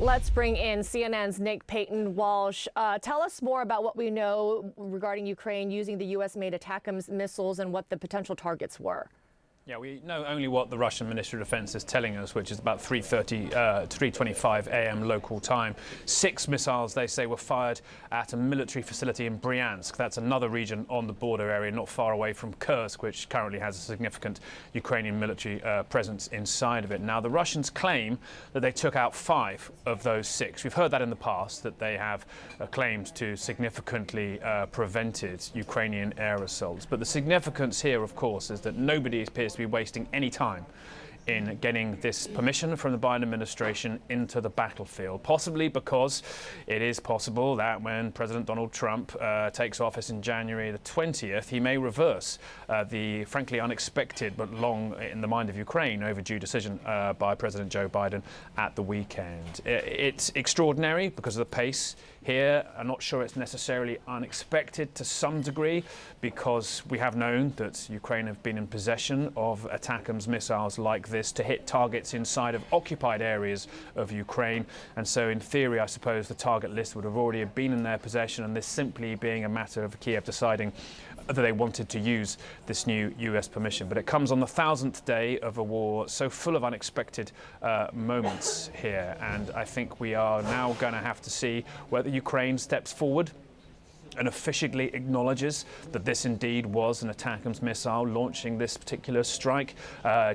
Let's bring in CNN's Nick Paton-Walsh. Tell us more about what we know regarding Ukraine using the U.S.-made ATACMS missiles and what the potential targets were. Yeah, we know only what the Russian Ministry of Defense is telling us, which is about 3:25 a.m. local time. 6 missiles, they say, were fired at a military facility in Bryansk. That's another region on the border area, not far away from Kursk, which currently has a significant Ukrainian military presence inside of it. Now, the Russians claim that they took out 5 of those 6. We've heard that in the past, that they have claimed to significantly prevented Ukrainian air assaults. But the significance here, of course, is that nobody appears to be wasting any time in getting this permission from the Biden administration into the battlefield, possibly because it is possible that when President Donald Trump takes office in January the 20th, he may reverse the frankly unexpected but long in the mind of Ukraine overdue decision by President Joe Biden at the weekend. It's extraordinary because of the pace here. I'm not sure it's necessarily unexpected to some degree, because we have known that Ukraine have been in possession of ATACMS missiles like this to hit targets inside of occupied areas of Ukraine. And so in theory, I suppose the target list would have already been in their possession, and this simply being a matter of Kiev deciding that they wanted to use this new US permission. But it comes on the 1,000th day of a war so full of unexpected moments here. And I think we are now going to have to see whether Ukraine steps forward and officially acknowledges that this indeed was an ATACMS missile launching this particular strike.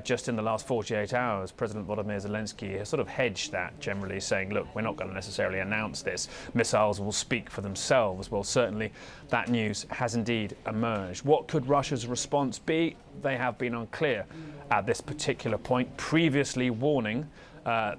Just in the last 48 hours, President Volodymyr Zelensky has sort of hedged that, generally saying, look, we're not going to necessarily announce this. Missiles will speak for themselves. Well, certainly that news has indeed emerged. What could Russia's response be? They have been unclear at this particular point, previously warning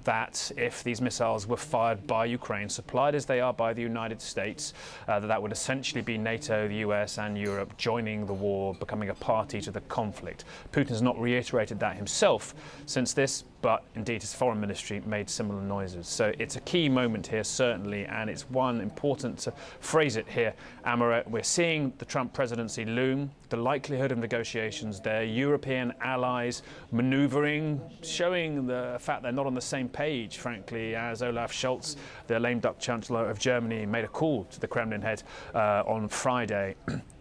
that if these missiles were fired by Ukraine, supplied as they are by the United States, that would essentially be NATO, the US and Europe joining the war, becoming a party to the conflict. Putin has not reiterated that himself since this, but indeed his foreign ministry made similar noises. So it's a key moment here, certainly, and it's one important to phrase it here, Amara. We're seeing the Trump presidency loom, the likelihood of negotiations there, European allies maneuvering, showing the fact they're not on the same page, frankly, as Olaf Scholz, the lame duck chancellor of Germany, made a call to the Kremlin head on Friday.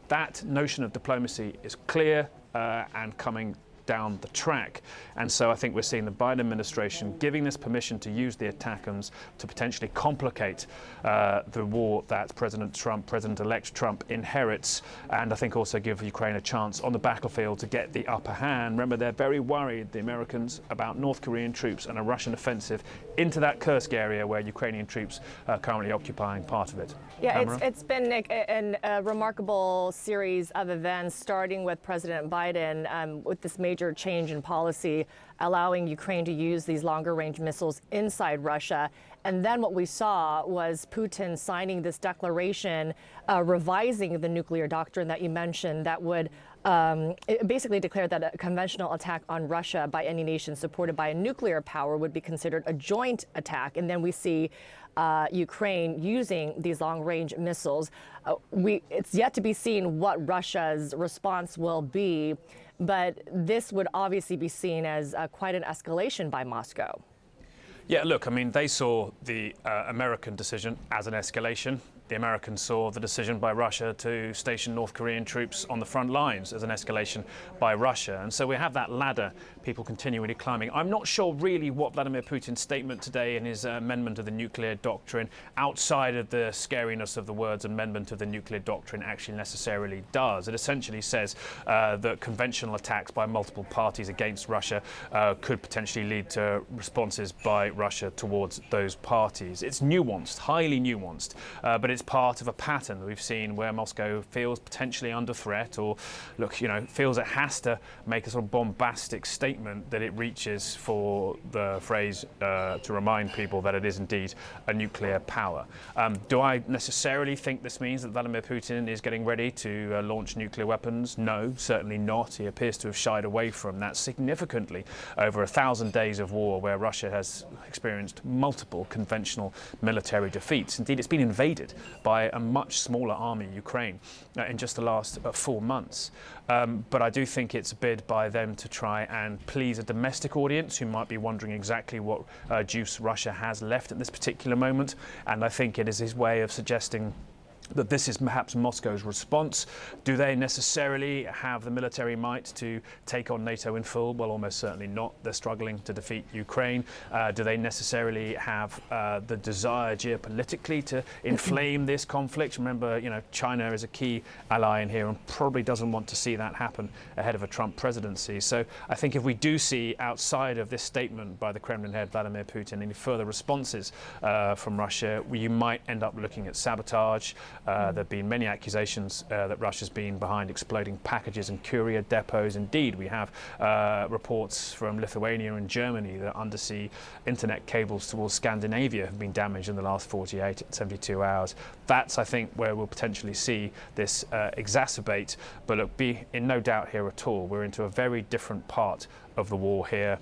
That notion of diplomacy is clear and coming down the track. And so I think we're seeing the Biden administration giving this permission to use the ATACMS to potentially complicate the war that President-elect Trump inherits, and I think also give Ukraine a chance on the battlefield to get the upper hand. Remember, they're very worried, the Americans, about North Korean troops and a Russian offensive into that Kursk area where Ukrainian troops are currently occupying part of it. Yeah, it's been, Nick, a remarkable series of events, starting with President Biden with this major change in policy, allowing Ukraine to use these longer-range missiles inside Russia. And then what we saw was Putin signing this declaration, revising the nuclear doctrine that you mentioned, that would basically declare that a conventional attack on Russia by any nation supported by a nuclear power would be considered a joint attack. And then we see Ukraine using these long-range missiles. It's yet to be seen what Russia's response will be, but this would obviously be seen as quite an escalation by Moscow. Yeah, look, I mean, they saw the American decision as an escalation. The Americans saw the decision by Russia to station North Korean troops on the front lines as an escalation by Russia. And so we have that ladder, people continually climbing. I'm not sure really what Vladimir Putin's statement today in his amendment of the nuclear doctrine, outside of the scariness of the words amendment of the nuclear doctrine, actually necessarily does. It essentially says that conventional attacks by multiple parties against Russia could potentially lead to responses by Russia towards those parties. It's nuanced, highly nuanced, but it's part of a pattern that we've seen where Moscow feels potentially under threat, or feels it has to make a sort of bombastic statement that it reaches for the phrase to remind people that it is indeed a nuclear power. Do I necessarily think this means that Vladimir Putin is getting ready to launch nuclear weapons? No, certainly not. He appears to have shied away from that significantly over 1,000 days of war where Russia has experienced multiple conventional military defeats. Indeed, it's been invaded by a much smaller army, Ukraine, in just the last 4 months. But I do think it's a bid by them to try and please a domestic audience who might be wondering exactly what juice Russia has left at this particular moment. And I think it is his way of suggesting that this is perhaps Moscow's response. Do they necessarily have the military might to take on NATO in full? Well, almost certainly not. They're struggling to defeat Ukraine. Do they necessarily have the desire geopolitically to inflame this conflict? Remember, China is a key ally in here and probably doesn't want to see that happen ahead of a Trump presidency. So I think if we do see, outside of this statement by the Kremlin head Vladimir Putin, any further responses from Russia, you might end up looking at sabotage. There have been many accusations that Russia's been behind exploding packages and courier depots. Indeed, we have reports from Lithuania and Germany that undersea internet cables towards Scandinavia have been damaged in the last 48 to 72 hours. That's, I think, where we'll potentially see this exacerbate. But look, be in no doubt here at all. We're into a very different part of the war here.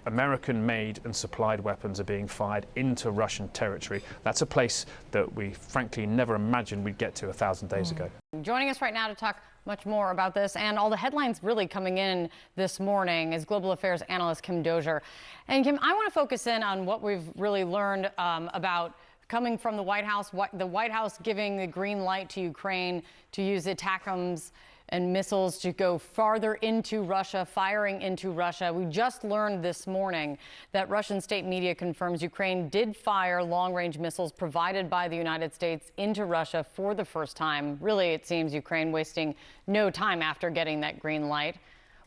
American-made and supplied weapons are being fired into Russian territory. That's a place that we frankly never imagined we'd get to 1,000 days ago. Joining us right now to talk much more about this and all the headlines really coming in this morning is global affairs analyst Kim Dozier. And Kim, I want to focus in on what we've really learned about coming from the White House giving the green light to Ukraine to use ATACMS and missiles to go farther into Russia, firing into Russia. We just learned this morning that Russian state media confirms Ukraine did fire long-range missiles provided by the United States into Russia for the first time. Really, it seems Ukraine wasting no time after getting that green light.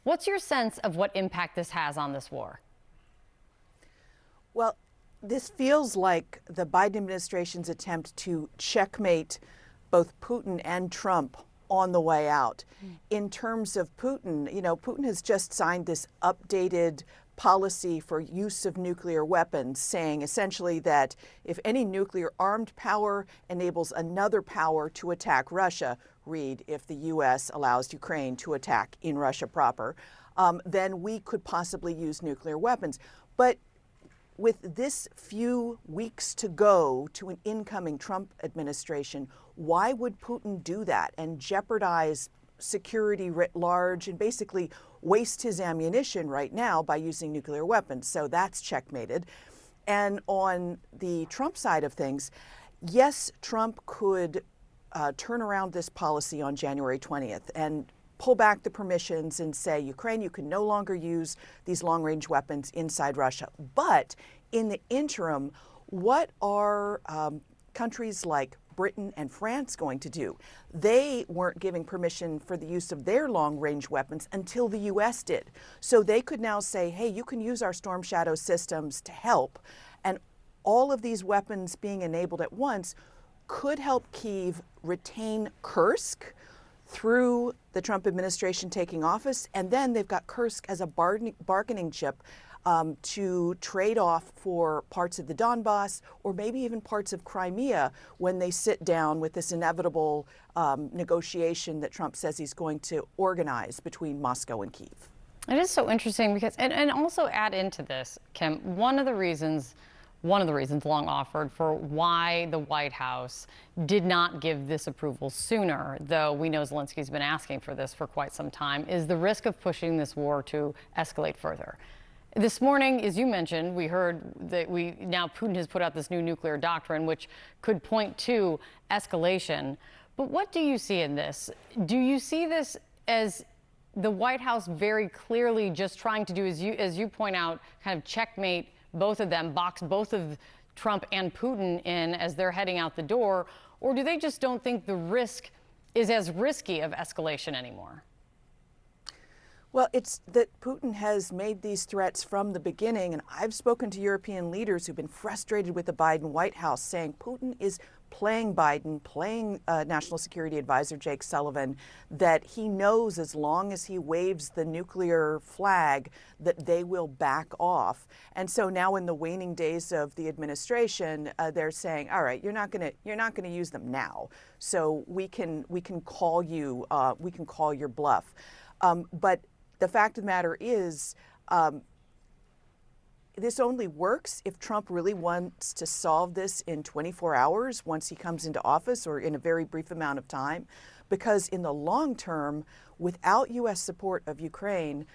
What's your sense of what impact this has on this war? Well, this feels like the Biden administration's attempt to checkmate both Putin and Trump on the way out. In terms of Putin, Putin has just signed this updated policy for use of nuclear weapons, saying essentially that if any nuclear armed power enables another power to attack Russia, read if the U.S. allows Ukraine to attack in Russia proper, then we could possibly use nuclear weapons. But with this few weeks to go to an incoming Trump administration, why would Putin do that and jeopardize security writ large and basically waste his ammunition right now by using nuclear weapons? So that's checkmated. And on the Trump side of things, yes, Trump could turn around this policy on January 20th and pull back the permissions and say, Ukraine, you can no longer use these long-range weapons inside Russia. But in the interim, what are countries like Britain and France going to do? They weren't giving permission for the use of their long-range weapons until the U.S. did. So they could now say, hey, you can use our Storm Shadow systems to help. And all of these weapons being enabled at once could help Kyiv retain Kursk through the Trump administration taking office. And then they've got Kursk as a bargaining chip to trade off for parts of the Donbass or maybe even parts of Crimea when they sit down with this inevitable negotiation that Trump says he's going to organize between Moscow and Kyiv. It is so interesting because, and also add into this, Kim, one of the reasons long offered for why the White House did not give this approval sooner, though we know Zelensky's been asking for this for quite some time, is the risk of pushing this war to escalate further. This morning, as you mentioned, we heard that now Putin has put out this new nuclear doctrine, which could point to escalation. But what do you see in this? Do you see this as the White House very clearly just trying to do, as you point out, kind of checkmate both of them, box both of Trump and Putin in as they're heading out the door? Or do they just don't think the risk is as risky of escalation anymore? Well, it's that Putin has made these threats from the beginning, and I've spoken to European leaders who've been frustrated with the Biden White House, saying Putin is playing Biden, playing National Security Advisor Jake Sullivan, that he knows as long as he waves the nuclear flag that they will back off. And so now in the waning days of the administration, they're saying, all right, you're not going to use them now. So we can call you your bluff. But the fact of the matter is, this only works if Trump really wants to solve this in 24 hours once he comes into office, or in a very brief amount of time, because in the long term, without U.S. support of Ukraine,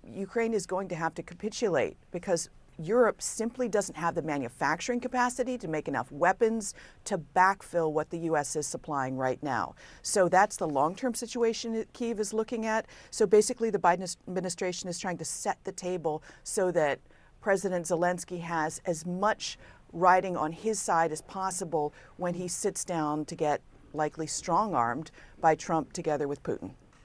Ukraine is going to have to capitulate, because Europe simply doesn't have the manufacturing capacity to make enough weapons to backfill what the U.S. is supplying right now. So that's the long-term situation that Kyiv is looking at. So basically, the Biden administration is trying to set the table so that President Zelensky has as much riding on his side as possible when he sits down to get likely strong-armed by Trump together with Putin.